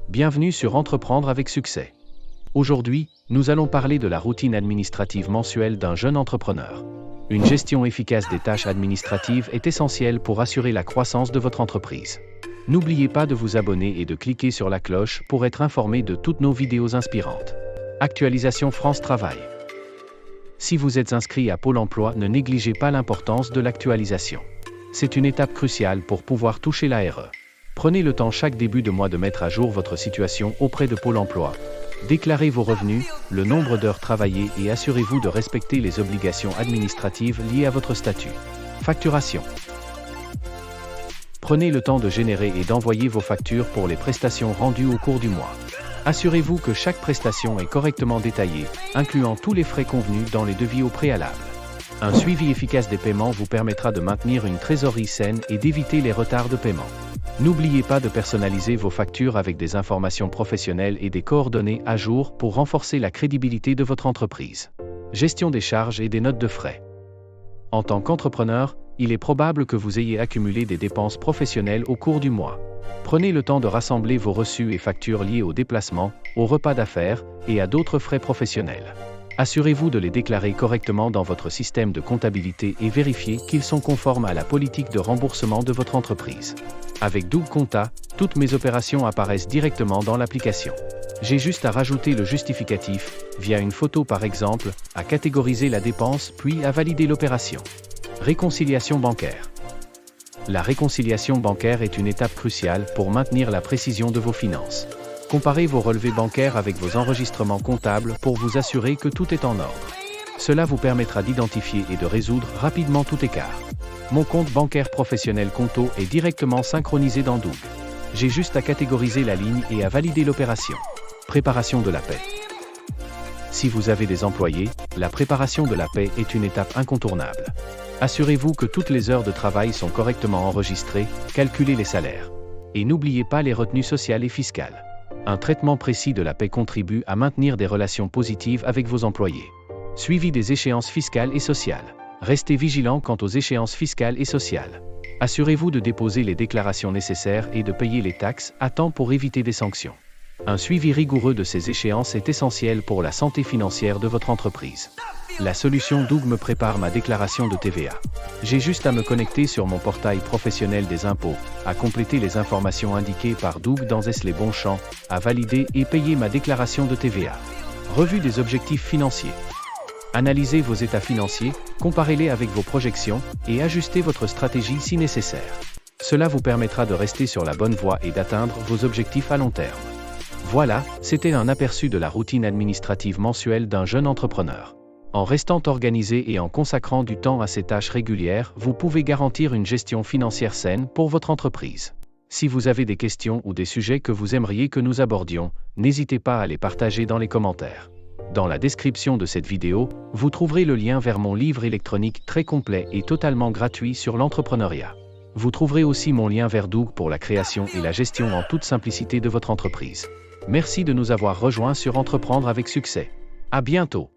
Bienvenue sur Entreprendre avec succès. Aujourd'hui, nous allons parler de la routine administrative mensuelle d'un jeune entrepreneur. Une gestion efficace des tâches administratives est essentielle pour assurer la croissance de votre entreprise. N'oubliez pas de vous abonner et de cliquer sur la cloche pour être informé de toutes nos vidéos inspirantes. Actualisation France Travail. Si vous êtes inscrit à Pôle emploi, ne négligez pas l'importance de l'actualisation. C'est une étape cruciale pour pouvoir toucher la RE. Prenez le temps chaque début de mois de mettre à jour votre situation auprès de Pôle emploi. Déclarez vos revenus, le nombre d'heures travaillées et assurez-vous de respecter les obligations administratives liées à votre statut. Facturation. Prenez le temps de générer et d'envoyer vos factures pour les prestations rendues au cours du mois. Assurez-vous que chaque prestation est correctement détaillée, incluant tous les frais convenus dans les devis au préalable. Un suivi efficace des paiements vous permettra de maintenir une trésorerie saine et d'éviter les retards de paiement. N'oubliez pas de personnaliser vos factures avec des informations professionnelles et des coordonnées à jour pour renforcer la crédibilité de votre entreprise. Gestion des charges et des notes de frais. En tant qu'entrepreneur, il est probable que vous ayez accumulé des dépenses professionnelles au cours du mois. Prenez le temps de rassembler vos reçus et factures liés aux déplacements, aux repas d'affaires et à d'autres frais professionnels. Assurez-vous de les déclarer correctement dans votre système de comptabilité et vérifiez qu'ils sont conformes à la politique de remboursement de votre entreprise. Avec Doug Compta, toutes mes opérations apparaissent directement dans l'application. J'ai juste à rajouter le justificatif, via une photo par exemple, à catégoriser la dépense puis à valider l'opération. Réconciliation bancaire. La réconciliation bancaire est une étape cruciale pour maintenir la précision de vos finances. Comparez vos relevés bancaires avec vos enregistrements comptables pour vous assurer que tout est en ordre. Cela vous permettra d'identifier et de résoudre rapidement tout écart. Mon compte bancaire professionnel Conto est directement synchronisé dans Doug. J'ai juste à catégoriser la ligne et à valider l'opération. Préparation de la paie. Si vous avez des employés, la préparation de la paie est une étape incontournable. Assurez-vous que toutes les heures de travail sont correctement enregistrées, calculez les salaires. Et n'oubliez pas les retenues sociales et fiscales. Un traitement précis de la paie contribue à maintenir des relations positives avec vos employés. Suivi des échéances fiscales et sociales. Restez vigilant quant aux échéances fiscales et sociales. Assurez-vous de déposer les déclarations nécessaires et de payer les taxes à temps pour éviter des sanctions. Un suivi rigoureux de ces échéances est essentiel pour la santé financière de votre entreprise. La solution Doug me prépare ma déclaration de TVA. J'ai juste à me connecter sur mon portail professionnel des impôts, à compléter les informations indiquées par Doug dans les bons champs, à valider et payer ma déclaration de TVA. Revue des objectifs financiers. Analysez vos états financiers, comparez-les avec vos projections, et ajustez votre stratégie si nécessaire. Cela vous permettra de rester sur la bonne voie et d'atteindre vos objectifs à long terme. Voilà, c'était un aperçu de la routine administrative mensuelle d'un jeune entrepreneur. En restant organisé et en consacrant du temps à ces tâches régulières, vous pouvez garantir une gestion financière saine pour votre entreprise. Si vous avez des questions ou des sujets que vous aimeriez que nous abordions, n'hésitez pas à les partager dans les commentaires. Dans la description de cette vidéo, vous trouverez le lien vers mon livre électronique très complet et totalement gratuit sur l'entrepreneuriat. Vous trouverez aussi mon lien vers Doug pour la création et la gestion en toute simplicité de votre entreprise. Merci de nous avoir rejoints sur Entreprendre avec succès. À bientôt.